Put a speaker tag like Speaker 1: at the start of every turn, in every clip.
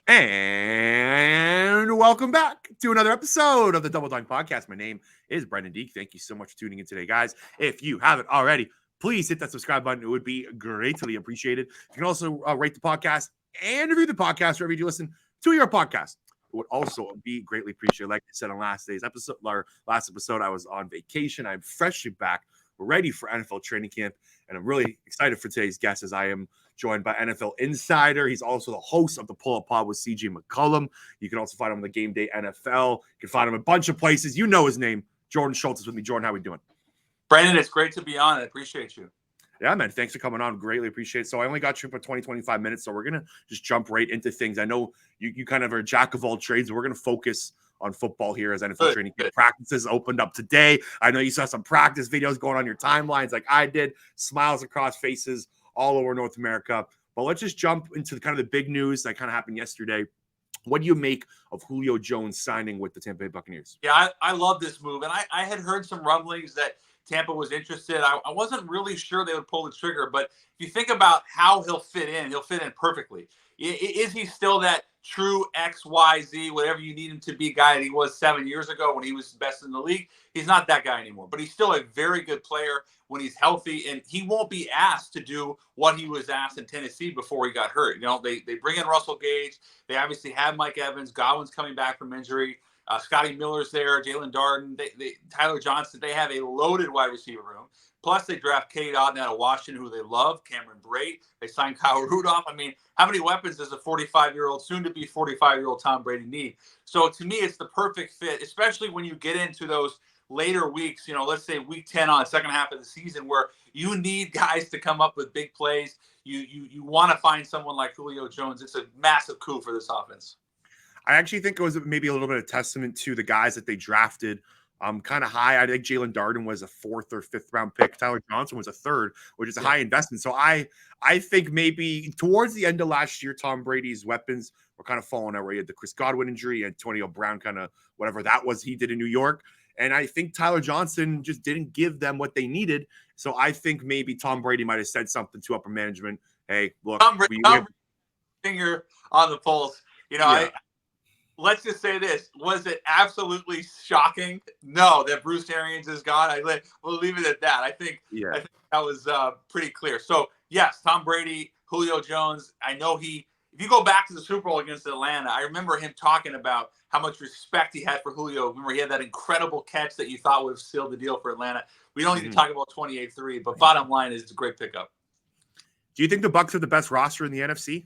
Speaker 1: And welcome back to another episode of the Double Dunk Podcast. My name is Brendan Deek. Thank you so much for tuning in today, guys. If you haven't already, please hit that subscribe button. It would be greatly appreciated. You can also rate the podcast and review the podcast wherever you listen to your podcast. It would also be greatly appreciated. Like I said on last episode, I was on vacation. I'm freshly back, ready for NFL training camp, and I'm really excited for today's guest as I am joined by NFL Insider. He's also the host of the Pull Up Pod with CJ McCollum. You can also find him on the Game Day NFL. You can find him a bunch of places. You know his name. Jordan Schultz is with me. Jordan, how are we doing?
Speaker 2: Brandon, it's great to be on. I appreciate you.
Speaker 1: Yeah, man. Thanks for coming on. Greatly appreciate it. So I only got you for 20, 25 minutes, so we're going to just jump right into things. I know you kind of are a jack of all trades. We're going to focus on football here as NFL training camp practices opened up today. I know you saw some practice videos going on your timelines like I did. Smiles across faces all over North America. But let's just jump into kind of the big news that kind of happened yesterday. What do you make of Julio Jones signing with the Tampa Bay Buccaneers?
Speaker 2: Yeah, I love this move. And I had heard some rumblings that Tampa was interested. I wasn't really sure they would pull the trigger. But if you think about how he'll fit in perfectly. Is he still that true XYZ, whatever you need him to be guy that he was 7 years ago when he was best in the league? He's not that guy anymore. But he's still a very good player when he's healthy, and he won't be asked to do what he was asked in Tennessee before he got hurt. You know, they bring in Russell Gage. They obviously have Mike Evans. Godwin's coming back from injury. Scotty Miller's there. Jalen Darden. Tyler Johnson. They have a loaded wide receiver room. Plus, they draft Cade Otton out of Washington, who they love. Cameron Brate. They signed Kyle Rudolph. I mean, how many weapons does a 45-year-old, soon-to-be 45-year-old Tom Brady need? So, to me, it's the perfect fit, especially when you get into those later weeks, let's say week 10 on the second half of the season, where you need guys to come up with big plays. You want to find someone like Julio Jones. It's a massive coup for this offense.
Speaker 1: I actually think it was maybe a little bit of testament to the guys that they drafted kind of high. I think Jalen Darden was a 4th or 5th round pick. Tyler Johnson was a 3rd, which is a high investment. So I think maybe towards the end of last year, Tom Brady's weapons were kind of falling out. He had the Chris Godwin injury, Antonio Brown, kind of whatever that was he did in New York. And I think Tyler Johnson just didn't give them what they needed. So I think maybe Tom Brady might have said something to upper management. Hey, look,
Speaker 2: Tom finger on the pulse. Let's just say this. Was it absolutely shocking? No, that Bruce Arians is gone. We'll leave it at that. I think that was pretty clear. So, yes, Tom Brady, Julio Jones. I know if you go back to the Super Bowl against Atlanta, I remember him talking about how much respect he had for Julio. Remember, he had that incredible catch that you thought would have sealed the deal for Atlanta. We don't need to talk about 28-3, but bottom line is it's a great pickup.
Speaker 1: Do you think the Bucs are the best roster in the NFC?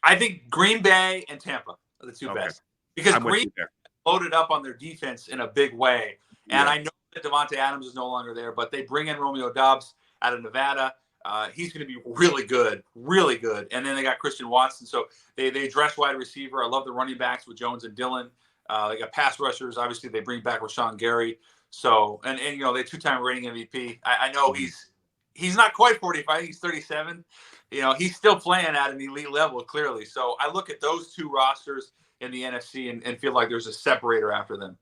Speaker 2: I think Green Bay and Tampa are the two best. Because Green Bay loaded up on their defense in a big way. And I know that Devontae Adams is no longer there, but they bring in Romeo Doubs out of Nevada. He's going to be really good, really good. And then they got Christian Watson. So they address wide receiver. I love the running backs with Jones and Dillon. They got pass rushers. Obviously, they bring back Rashawn Gary. So, and they 2-time rating MVP. I know he's not quite 45. He's 37. He's still playing at an elite level, clearly. So I look at those two rosters in the NFC and feel like there's a separator after them.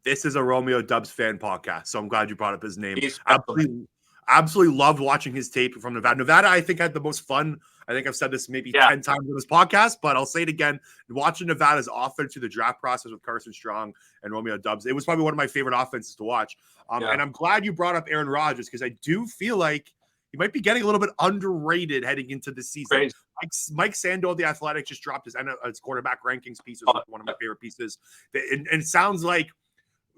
Speaker 1: This is a Romeo Doubs fan podcast, so I'm glad you brought up his name. Absolutely loved watching his tape from Nevada. Nevada, I think, had the most fun. I think I've said this maybe 10 times on this podcast, but I'll say it again. Watching Nevada's offense through the draft process with Carson Strong and Romeo Doubs, it was probably one of my favorite offenses to watch. And I'm glad you brought up Aaron Rodgers because I do feel like he might be getting a little bit underrated heading into the season. Mike Sando, the Athletic, just dropped his quarterback rankings piece. It was one of my favorite pieces. And it sounds like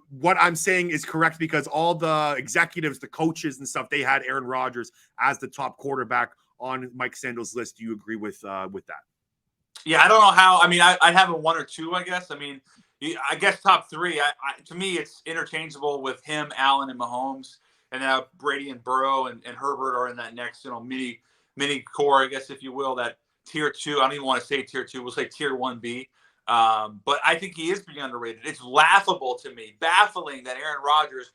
Speaker 1: what I'm saying is correct because all the executives, the coaches and stuff, they had Aaron Rodgers as the top quarterback on Mike Sando's list. Do you agree with that?
Speaker 2: Yeah, I don't know how. I mean, I have a 1 or 2, I guess. I mean, I guess top 3. To me, it's interchangeable with him, Allen, and Mahomes. And now Brady and Burrow and Herbert are in that next, mini core, I guess, if you will, that tier 2. I don't even want to say tier 2. We'll say tier 1B. But I think he is pretty underrated. It's laughable to me, baffling that Aaron Rodgers,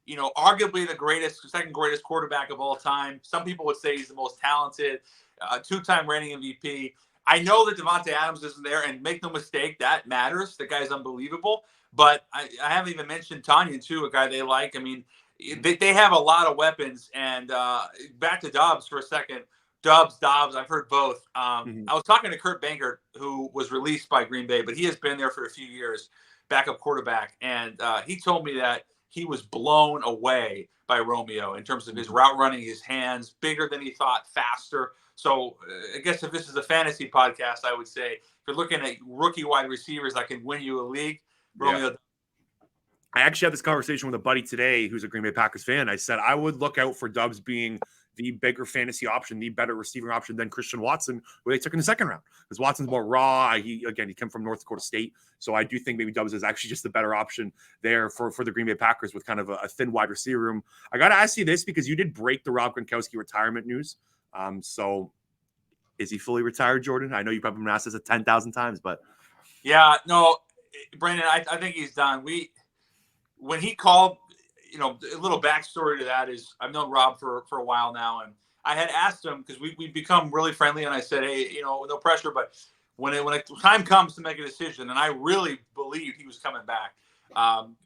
Speaker 2: arguably the second greatest quarterback of all time. Some people would say he's the most talented, 2-time reigning MVP. I know that Devontae Adams isn't there, and make no mistake, that matters. The guy's unbelievable. But I haven't even mentioned Tanyan, too, a guy they like. I mean, they have a lot of weapons. And back to Dobbs for a second. Dobbs, I've heard both. I was talking to Kurt Bankert, who was released by Green Bay, but he has been there for a few years, backup quarterback. And he told me that he was blown away by Romeo in terms of his route running, his hands, bigger than he thought, faster. So I guess if this is a fantasy podcast, I would say if you're looking at rookie wide receivers that can win you a league, Romeo.
Speaker 1: I actually had this conversation with a buddy today who's a Green Bay Packers fan. I said I would look out for Dobbs being the bigger fantasy option, the better receiving option than Christian Watson, who they took in the second round. Because Watson's more raw. He came from North Dakota State. So I do think maybe Dobbs is actually just the better option there for the Green Bay Packers with kind of a thin wide receiver room. I got to ask you this because you did break the Rob Gronkowski retirement news. So is he fully retired, Jordan? I know you've probably been asked this 10,000 times, but.
Speaker 2: Yeah, no, Brandon, I think he's done. When he called, a little backstory to that is I've known Rob for a while now, and I had asked him because we've become really friendly, and I said, hey, no pressure, but when time comes to make a decision, and I really believed he was coming back,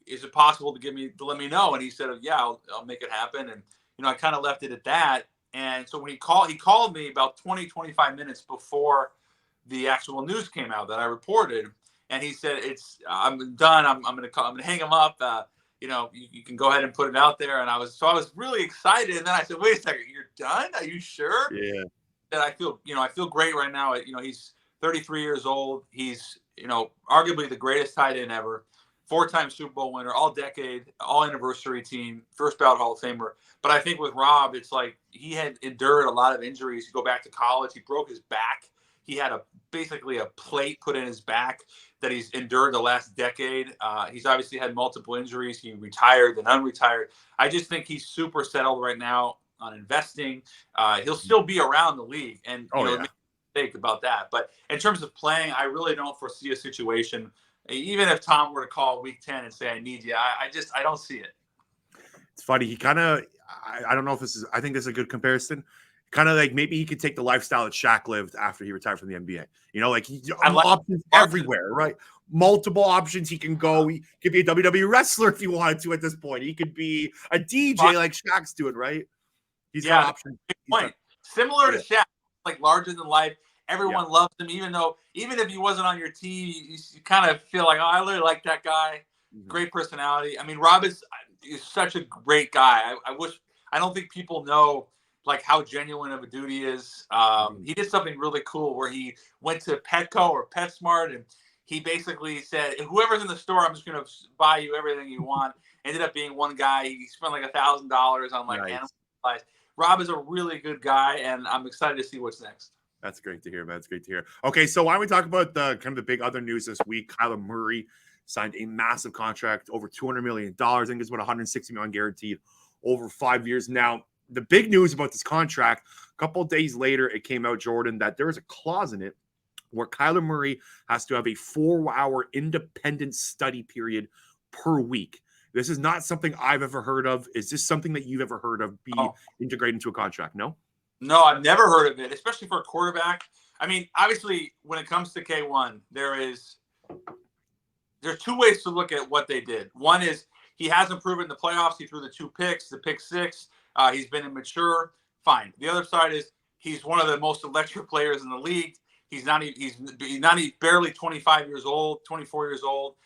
Speaker 2: is it possible to let me know? And he said, yeah, I'll make it happen. And I kind of left it at that. And so when he called me about 20-25 minutes before the actual news came out that I reported. And he said, I'm done. I'm going to hang him up. You can go ahead and put it out there. And I was really excited. And then I said, wait a second, you're done? Are you sure?
Speaker 1: Yeah.
Speaker 2: And I feel great right now. He's 33 years old. He's, arguably the greatest tight end ever, 4-time Super Bowl winner, all decade, all anniversary team, first ballot Hall of Famer. But I think with Rob, it's like he had endured a lot of injuries. You go back to college, he broke his back. He had basically a plate put in his back that he's endured the last decade. He's obviously had multiple injuries. He retired and unretired. I just think he's super settled right now on investing. He'll still be around the league, and make a mistake about that. But in terms of playing, I really don't foresee a situation. Even if Tom were to call week 10 and say, I need you, I don't see it.
Speaker 1: It's funny. He kind of, I don't know if I think this is a good comparison. Kind of like maybe he could take the lifestyle that Shaq lived after he retired from the NBA. Options everywhere, right? Multiple options. He can go. He could be a WWE wrestler if he wanted to at this point. He could be a DJ like Shaq's doing, right? He's got options.
Speaker 2: Point. Similar to Shaq, like larger than life. Everyone loves him, even if he wasn't on your team, you kind of feel like, oh, I really like that guy. Great personality. I mean, Rob is such a great guy. I don't think people know like how genuine of a dude he is. He did something really cool where he went to Petco or PetSmart, and he basically said, whoever's in the store, I'm just going to buy you everything you want. Ended up being one guy. He spent like $1,000 on animal supplies. Rob is a really good guy, and I'm excited to see what's next.
Speaker 1: That's great to hear, man. That's great to hear. Okay, so why don't we talk about the kind of the big other news this week? Kyler Murray signed a massive contract, over $200 million. I think it's about $160 million guaranteed over 5 years. Now, the big news about this contract, a couple of days later, it came out, Jordan, that there is a clause in it where Kyler Murray has to have a 4-hour independent study period per week. This is not something I've ever heard of. Is this something that you've ever heard of integrated into a contract? No?
Speaker 2: No, I've never heard of it, especially for a quarterback. I mean, obviously, when it comes to K1, there's two ways to look at what they did. One is he hasn't proven in the playoffs. He threw the 2 picks, the pick 6. He's been immature. Fine. The other side is he's one of the most electric players in the league. He's barely 25 years old, 24 years old.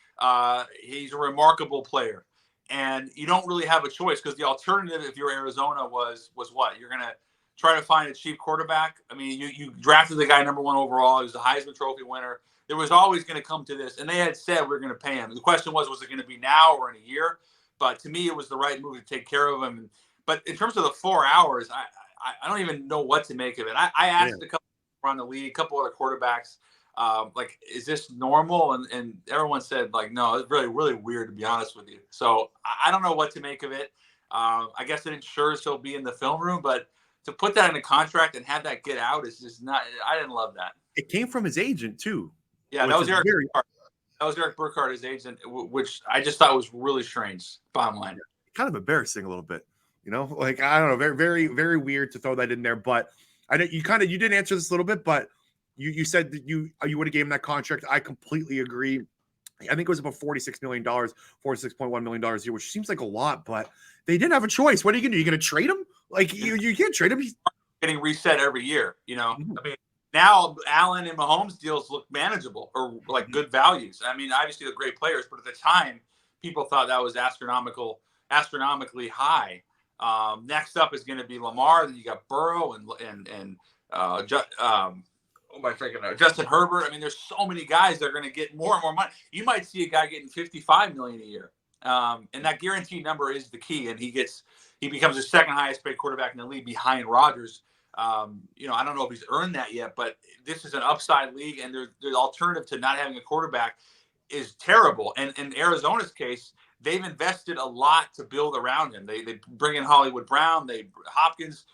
Speaker 2: He's a remarkable player. And you don't really have a choice because the alternative, if you're Arizona, was what? You're going to try to find a cheap quarterback. I mean, you drafted the guy number 1 overall. He was the Heisman Trophy winner. There was always going to come to this, and they had said we're going to pay him. The question was it going to be now or in a year? But to me, it was the right move to take care of him. But in terms of the 4 hours, I don't even know what to make of it. I asked a couple around the league, a couple other quarterbacks, like, is this normal? And everyone said, like, no, it's really, really weird, to be honest with you. So I don't know what to make of it. I guess it ensures he'll be in the film room, but to put that in a contract and have that get out is just not – I didn't love that.
Speaker 1: It came from his agent, too.
Speaker 2: Yeah, that was Eric Burkhardt. That was Eric Burkhardt, his agent, which I just thought was really strange, bottom line.
Speaker 1: Kind of embarrassing a little bit, Like, I don't know, very, very, very weird to throw that in there. But I know you didn't answer this a little bit, but you said that you would have gave him that contract. I completely agree. I think it was about $46 million, $46.1 million a year, which seems like a lot, but they didn't have a choice. What are you going to do? You're going to trade him? Like, you can't trade him.
Speaker 2: getting reset every year.
Speaker 1: Mhm.
Speaker 2: I mean, now Allen and Mahomes deals look manageable or like good values. I mean, obviously they're great players, but at the time, people thought that was astronomically high. Next up is going to be Lamar. Then you got Burrow and Justin Herbert. I mean, there's so many guys that are going to get more and more money. You might see a guy getting $55 million a year, and that guaranteed number is the key. And he becomes the second highest paid quarterback in the league behind Rodgers. I don't know if he's earned that yet, but this is an upside league, and the alternative to not having a quarterback is terrible. And in Arizona's case, they've invested a lot to build around him. They bring in Hollywood Brown, Hopkins,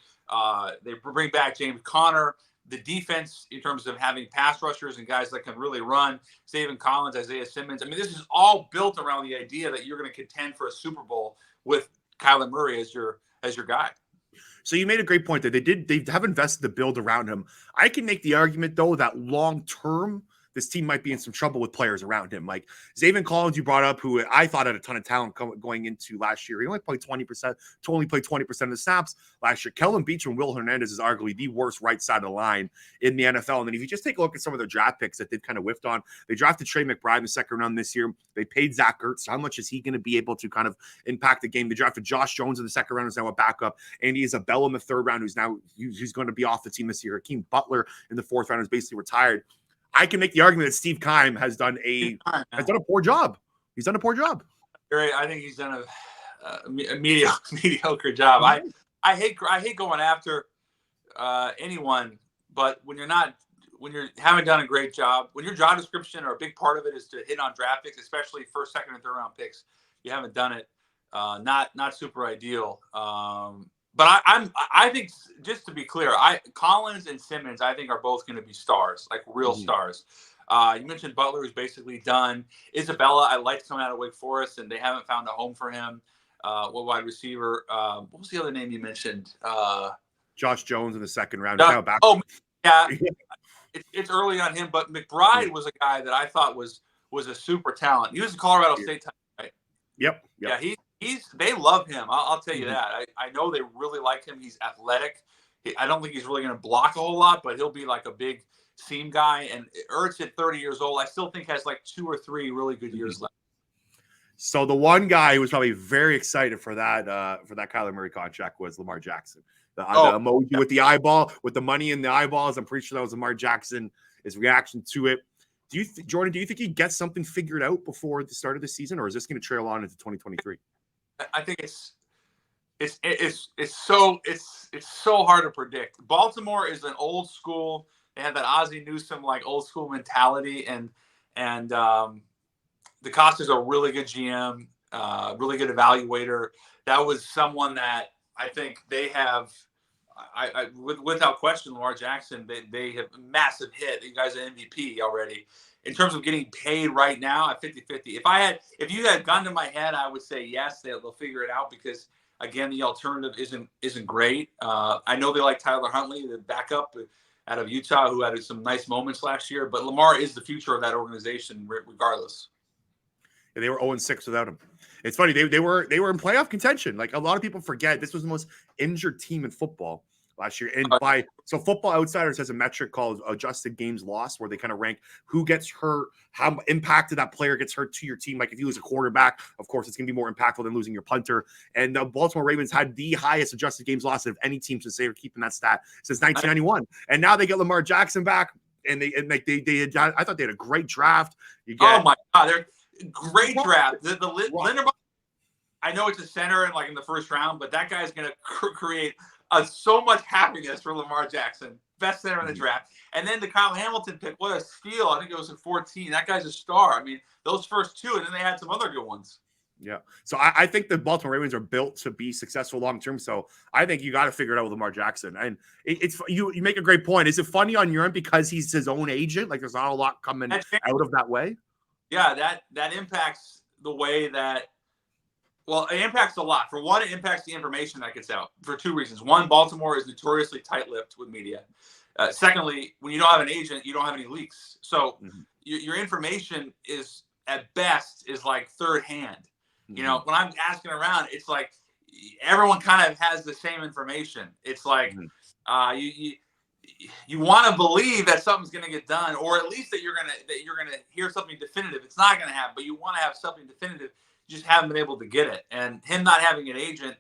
Speaker 2: they bring back James Conner. The defense, in terms of having pass rushers and guys that can really run, Zaven Collins, Isaiah Simmons. I mean, this is all built around the idea that you're going to contend for a Super Bowl with Kyler Murray as your guy.
Speaker 1: So you made a great point that they have invested the build around him. I can make the argument though that long term, this team might be in some trouble with players around him. Like Zaven Collins, you brought up, who I thought had a ton of talent going into last year. He only played 20%, of the snaps last year. Kellen Beach and Will Hernandez is arguably the worst right side of the line in the NFL. And then if you just take a look at some of their draft picks that they've kind of whiffed on, they drafted Trey McBride in the second round this year. They paid Zach Ertz. How much is he going to be able to kind of impact the game? They drafted Josh Jones in the second round, who's now a backup. Andy Isabella in the third round, who's going to be off the team this year. Hakeem Butler in the fourth round is basically retired. I can make the argument that Steve Keim has done a poor job. He's done a poor job.
Speaker 2: I think he's done a mediocre job. I hate going after anyone, but when you haven't done a great job, when your job description or a big part of it is to hit on draft picks, especially first, second, and third round picks, you haven't done it. Not super ideal. But I think, just to be clear, Collins and Simmons, I think, are both going to be stars, like real stars. You mentioned Butler, who's basically done. Isabella, I liked coming out of Wake Forest, and they haven't found a home for him. What wide receiver? What was the other name you mentioned?
Speaker 1: Josh Jones in the second round.
Speaker 2: Yeah. It's early on him, but McBride was a guy that I thought was a super talent. He was a Colorado State talent, right?
Speaker 1: Yep.
Speaker 2: Yeah, they love him. I'll tell you that. I know they really like him. He's athletic. I don't think he's really going to block a whole lot, but he'll be like a big seam guy. And Ertz at 30 years old, I still think has like 2 or 3 really good years left.
Speaker 1: So the one guy who was probably very excited for that Kyler Murray contract was Lamar Jackson. The emoji with the eyeball, with the money in the eyeballs. I'm pretty sure that was Lamar Jackson, his reaction to it. Jordan, do you think he gets something figured out before the start of the season, or is this going to trail on into 2023?
Speaker 2: I think it's so hard to predict. Baltimore is an old school. They have that Ozzie Newsome like old school mentality, and DeCosta's a really good GM, really good evaluator. That was someone that I think they have. Without question, Lamar Jackson, they have a massive hit. You guys are MVP already. In terms of getting paid right now at 50-50, if you had gun to my head, I would say yes, they'll figure it out because again, the alternative isn't great. I know they like Tyler Huntley, the backup out of Utah, who had some nice moments last year, but Lamar is the future of that organization regardless.
Speaker 1: Yeah, they were 0-6 without him. It's funny, they were in playoff contention. Like a lot of people forget, this was the most injured team in football last year. And so Football Outsiders has a metric called adjusted games lost, where they kind of rank who gets hurt, how impacted that player gets hurt to your team. Like if you lose a quarterback, of course, it's going to be more impactful than losing your punter. And the Baltimore Ravens had the highest adjusted games lost of any team since they were keeping that stat since 1991. And now they get Lamar Jackson back, and I thought they had a great draft.
Speaker 2: Oh my God, they're great draft. The Linderbaum, I know it's a center and like in the first round, but that guy's going to create so much happiness for Lamar Jackson, best center in the draft. And then the Kyle Hamilton pick, what a steal. I think it was at 14. That guy's a star. I mean, those first two, and then they had some other good ones.
Speaker 1: Yeah. So I think the Baltimore Ravens are built to be successful long-term. So I think you got to figure it out with Lamar Jackson. And you make a great point. Is it funny on your end because he's his own agent? Like there's not a lot coming out of that way?
Speaker 2: Yeah, that impacts the way that, well, it impacts a lot. For one, it impacts the information that gets out for 2 reasons. One, Baltimore is notoriously tight-lipped with media. Secondly, when you don't have an agent, you don't have any leaks. So your information is, at best, is like third hand. You know, when I'm asking around, it's like everyone kind of has the same information. It's like You want to believe that something's going to get done, or at least that you're gonna hear something definitive. It's not going to happen, but you want to have something definitive. You just haven't been able to get it, and him not having an agent,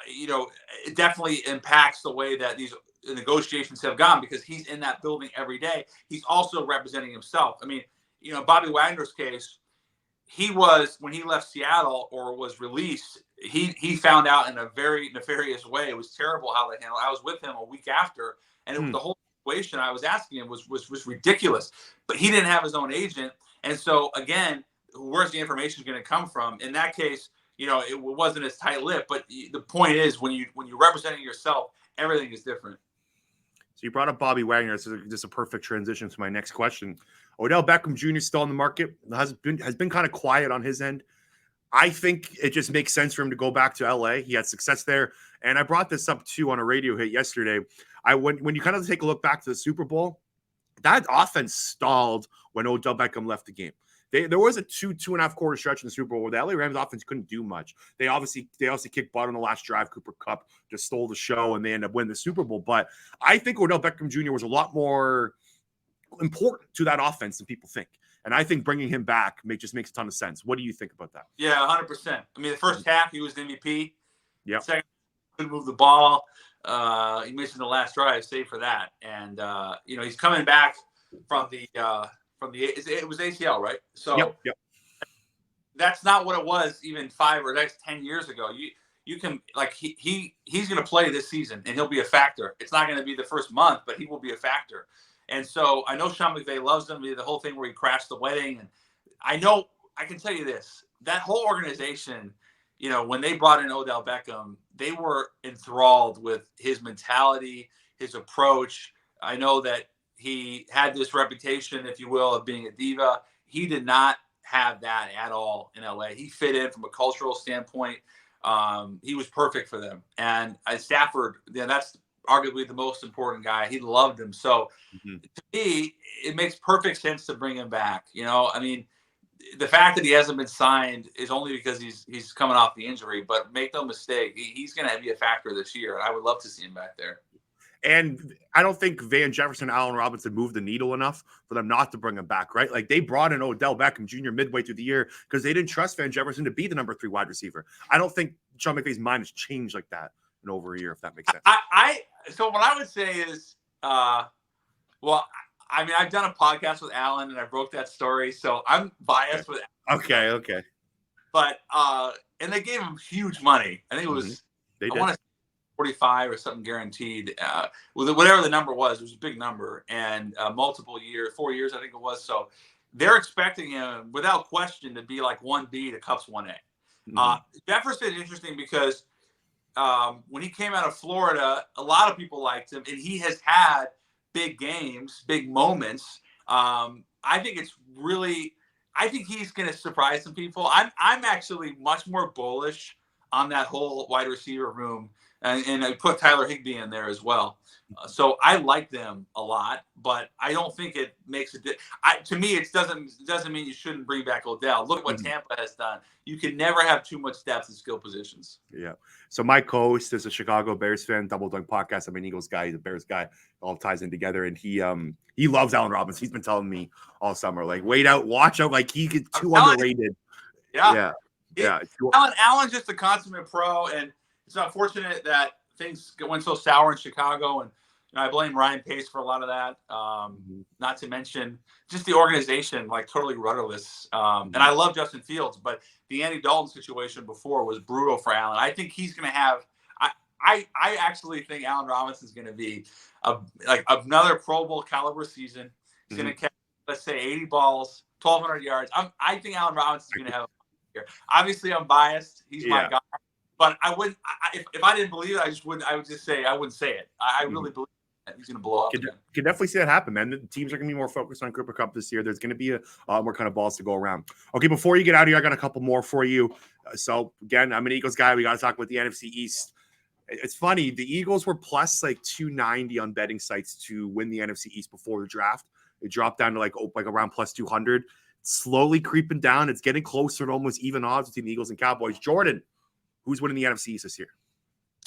Speaker 2: it definitely impacts the way that these negotiations have gone, because he's in that building every day. He's also representing himself. I mean, Bobby Wagner's case, he was, when he left Seattle or was released, he found out in a very nefarious way. It was terrible how they handled it. I was with him a week after, and the whole situation I was asking him was ridiculous. But he didn't have his own agent, and so again, where's the information going to come from? In that case, it wasn't as tight-lipped. But the point is, when you're representing yourself, everything is different.
Speaker 1: So you brought up Bobby Wagner. This is just a perfect transition to my next question. Odell Beckham Jr. still on the market. Has been kind of quiet on his end. I think it just makes sense for him to go back to LA. He had success there. And I brought this up too on a radio hit yesterday. When you kind of take a look back to the Super Bowl, that offense stalled when Odell Beckham left the game. There was a 2.5 quarter stretch in the Super Bowl where the LA Rams offense couldn't do much. They obviously kicked butt on the last drive. Cooper Kupp just stole the show, and they ended up winning the Super Bowl. But I think Odell Beckham Jr. was a lot more important to that offense than people think. And I think bringing him back just makes a ton of sense. What do you think about that?
Speaker 2: Yeah, 100%. I mean, the first half, he was the MVP.
Speaker 1: Yeah.
Speaker 2: Second, couldn't move the ball. He missed the last drive, save for that. And, he's coming back from it was ACL, right? So
Speaker 1: yep.
Speaker 2: That's not what it was even 5 or 10 years ago. You can, like, he's going to play this season, and he'll be a factor. It's not going to be the first month, but he will be a factor. And so I know Sean McVay loves him. The whole thing where he crashed the wedding. And I can tell you this, that whole organization, when they brought in Odell Beckham, they were enthralled with his mentality, his approach. I know that he had this reputation, if you will, of being a diva. He did not have that at all in LA. He fit in from a cultural standpoint. He was perfect for them. And Stafford, that's arguably the most important guy. He loved him. So to me, it makes perfect sense to bring him back. I mean, the fact that he hasn't been signed is only because he's coming off the injury, but make no mistake, he's going to be a factor this year. And I would love to see him back there.
Speaker 1: And I don't think Van Jefferson and Allen Robinson moved the needle enough for them not to bring him back, right? Like, they brought in Odell Beckham Jr. midway through the year because they didn't trust Van Jefferson to be the number 3 wide receiver. I don't think Sean McVay's mind has changed like that in over a year, if that makes sense.
Speaker 2: So what I would say is, I've done a podcast with Allen and I broke that story, so I'm biased with Allen.
Speaker 1: Okay.
Speaker 2: But and they gave him huge money. I think it was
Speaker 1: They did.
Speaker 2: I want to say 45 or something guaranteed. Whatever the number was, it was a big number, and multiple years, 4 years, I think it was. So they're expecting him without question to be like 1B to Cup's 1A. Jefferson is interesting because when he came out of Florida, a lot of people liked him, and he has had big games, big moments. I think he's going to surprise some people. I'm actually much more bullish on that whole wide receiver room, and I put Tyler Higbee in there as well. So I like them a lot, but I don't think it makes a difference. To me, it doesn't mean you shouldn't bring back Odell. Look what Tampa has done. You can never have too much depth in skill positions.
Speaker 1: Yeah. So my co-host is a Chicago Bears fan, Double Dunk Podcast. I'm an Eagles guy. He's a Bears guy. It all ties in together, and he loves Allen Robinson. He's been telling me all summer, like, wait out, watch out, like he gets too underrated.
Speaker 2: Yeah. Allen's just a consummate pro, and it's unfortunate that things went so sour in Chicago, and I blame Ryan Pace for a lot of that. Not to mention just the organization, like, totally rudderless. And I love Justin Fields, but the Andy Dalton situation before was brutal for Allen. I think he's going to have. I actually think Allen Robinson's going to be another Pro Bowl caliber season. He's going to catch, let's say, 80 balls, 1,200 yards. I think Allen Robinson's going to have a year. Obviously, I'm biased. He's my guy. But I wouldn't. If I didn't believe it, I would just say I wouldn't say it. I really believe that he's going to blow up.
Speaker 1: Can definitely see that happen, man. The teams are going to be more focused on Cooper Kupp this year. There's going to be a lot more kind of balls to go around. Okay, before you get out of here, I got a couple more for you. So again, I'm an Eagles guy. We got to talk about the NFC East. It's funny. The Eagles were plus like 290 on betting sites to win the NFC East before the draft. It dropped down to like around plus 200. It's slowly creeping down. It's getting closer to almost even odds between the Eagles and Cowboys. Jordan, who's winning the NFC East this year?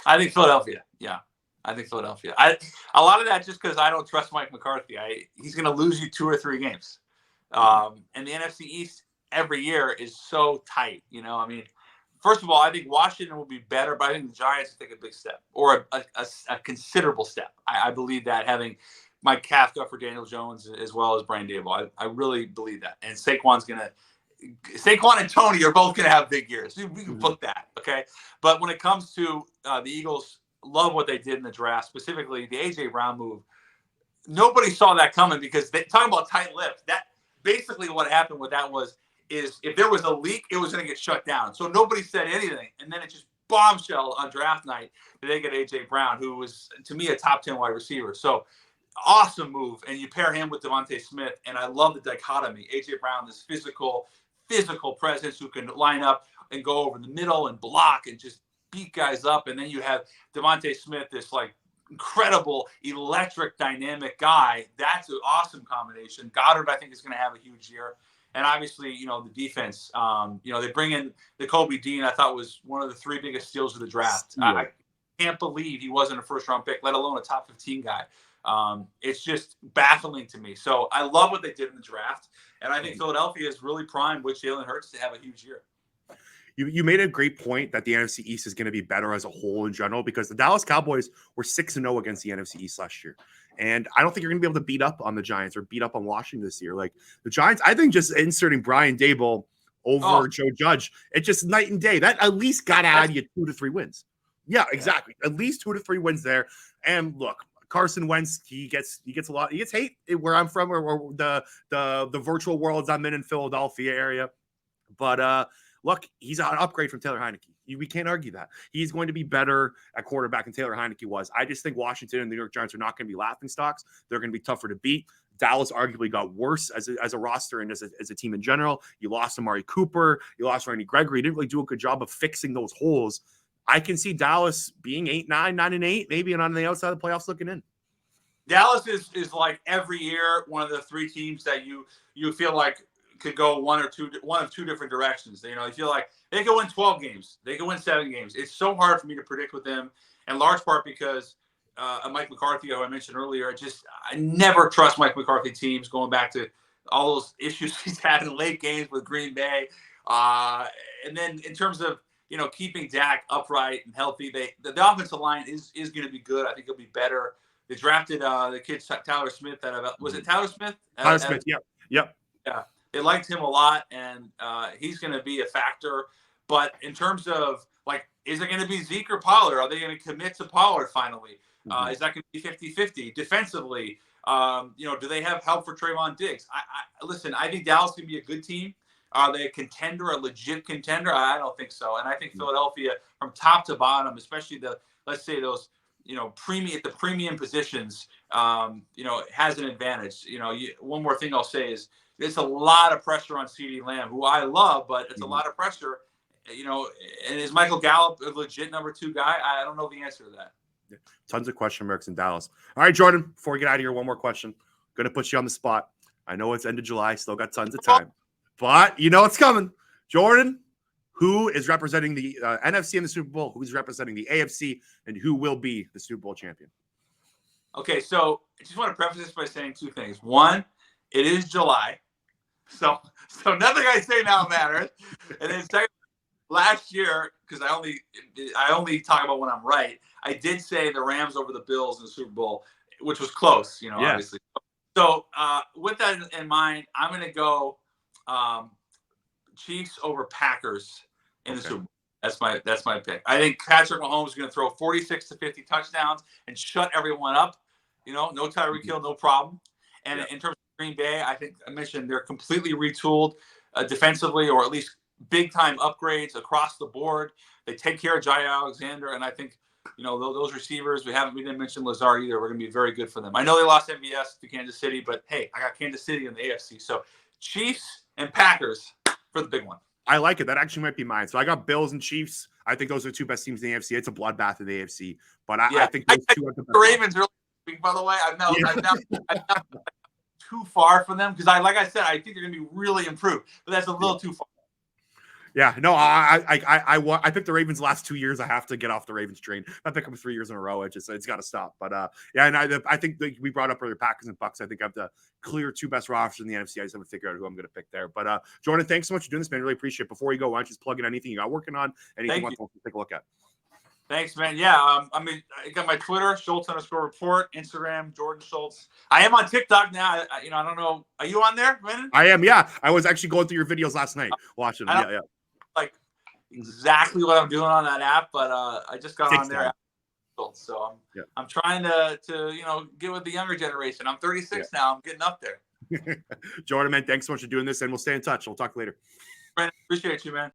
Speaker 2: I think Philadelphia. Yeah. I think Philadelphia. A lot of that just because I don't trust Mike McCarthy. He's going to lose you 2 or 3 games. And the NFC East every year is so tight. I mean, first of all, I think Washington will be better, but I think the Giants will take a big step or a considerable step. I believe that, having Mike Kafka for Daniel Jones as well as Brian Daboll. I really believe that. And Saquon and Tony are both going to have big years. We can book that, okay? But when it comes to the Eagles, love what they did in the draft, specifically the A.J. Brown move. Nobody saw that coming because talking about tight lips, that basically what happened with that is if there was a leak, it was going to get shut down. So nobody said anything. And then it just bombshell on draft night that they get A.J. Brown, who was, to me, a top 10 wide receiver. So awesome move. And you pair him with Devontae Smith, and I love the dichotomy. A.J. Brown, this physical presence who can line up and go over the middle and block and just beat guys up. And then you have Devontae Smith, this like incredible, electric, dynamic guy. That's an awesome combination. Goddard, I think, is going to have a huge year. And obviously, the defense, they bring in the Kobe Dean, I thought was one of the 3 biggest steals of the draft. I can't believe he wasn't a first-round pick, let alone a top 15 guy. It's just baffling to me. So I love what they did in the draft. And I think Philadelphia is really primed with Jalen Hurts to have a huge year.
Speaker 1: You made a great point that the NFC East is going to be better as a whole in general, because the Dallas Cowboys were 6-0 against the NFC East last year. And I don't think you're going to be able to beat up on the Giants or beat up on Washington this year. Like the Giants, I think just inserting Brian Daboll over Joe Judge, it's just night and day. That at least got to add you 2 to 3 wins. Yeah, exactly. At least 2 to 3 wins there. And look, Carson Wentz, he gets a lot. He gets hate where I'm from, or the virtual worlds I'm in Philadelphia area. But look, he's an upgrade from Taylor Heineke. We can't argue that. He's going to be better at quarterback than Taylor Heineke was. I just think Washington and the New York Giants are not going to be laughingstocks. They're going to be tougher to beat. Dallas arguably got worse as a roster and as a team in general. You lost Amari Cooper. You lost Randy Gregory. You didn't really do a good job of fixing those holes. I can see Dallas being 8-9, 9-8, maybe, and on the outside of the playoffs looking in.
Speaker 2: Dallas is like every year one of the 3 teams that you feel like could go one of 2 different directions. You feel like they could win 12 games. They could win 7 games. It's so hard for me to predict with them, in large part because of Mike McCarthy, who I mentioned earlier. I never trust Mike McCarthy teams, going back to all those issues he's had in late games with Green Bay. And then in terms of, keeping Dak upright and healthy, the offensive line is going to be good. I think it'll be better. They drafted the kid Tyler Smith. Was it Tyler Smith?
Speaker 1: Tyler Smith, yep.
Speaker 2: Yeah. They liked him a lot, and he's going to be a factor. But in terms of, is it going to be Zeke or Pollard? Are they going to commit to Pollard finally? Is that going to be 50-50? Defensively, do they have help for Trayvon Diggs? Listen, I think Dallas can be a good team. Are they a contender, a legit contender? I don't think so. And I think Philadelphia, from top to bottom, especially let's say those, at the premium positions, has an advantage. One more thing I'll say is, it's a lot of pressure on CeeDee Lamb, who I love, but it's a lot of pressure, and is Michael Gallup a legit number 2 guy? I don't know the answer to that.
Speaker 1: Yeah. Tons of question marks in Dallas. All right, Jordan, before we get out of here, one more question. Going to put you on the spot. I know it's end of July, still got tons of time, but it's coming. Jordan, who is representing the NFC in the Super Bowl? Who's representing the AFC, and who will be the Super Bowl champion?
Speaker 2: Okay, so I just want to preface this by saying 2 things. One, it is July. So nothing I say now matters. And then second, last year, because I only talk about when I'm right, I did say the Rams over the Bills in the Super Bowl, which was close, obviously. So with that in mind, I'm going to go Chiefs over Packers in the Super Bowl. That's my pick. I think Patrick Mahomes is going to throw 46 to 50 touchdowns and shut everyone up. No Tyreek Hill, no problem. And in terms of Green Bay, I think I mentioned they're completely retooled defensively, or at least big-time upgrades across the board. They take care of Jai Alexander, and I think those receivers, we didn't mention Lazard either. We're going to be very good for them. I know they lost MVS to Kansas City, but hey, I got Kansas City in the AFC. So Chiefs and Packers for the big one.
Speaker 1: I like it. That actually might be mine. So I got Bills and Chiefs. I think those are the 2 best teams in the AFC. It's a bloodbath in the AFC, but I think those 2 are the best.
Speaker 2: The Ravens really. By the way, I'm now too far for them because like I said, I think they're going to be really improved, but that's a little too far.
Speaker 1: Yeah, no, I picked the Ravens last 2 years. I have to get off the Ravens train. I pick them 3 years in a row. It's got to stop. But yeah, and I think that we brought up earlier Packers and Bucs. I think I have the clear 2 best rosters in the NFC. I just haven't figured out who I'm going to pick there. But Jordan, thanks so much for doing this, man. Really appreciate it. Before you go, why don't you just plug in anything you got working on? Anything you want to take a look at?
Speaker 2: Thanks, man. Yeah, I mean, I got my Twitter, Schultz_report, Instagram, Jordan Schultz. I am on TikTok now. I don't know. Are you on there, man?
Speaker 1: I am. Yeah, I was actually going through your videos last night, watching them. Yeah.
Speaker 2: Like exactly what I'm doing on that app, but I just got on there. So I'm trying to get with the younger generation. I'm 36 now. I'm getting up there.
Speaker 1: Jordan, man, thanks so much for doing this, and we'll stay in touch. We'll talk later.
Speaker 2: Brandon, appreciate you, man.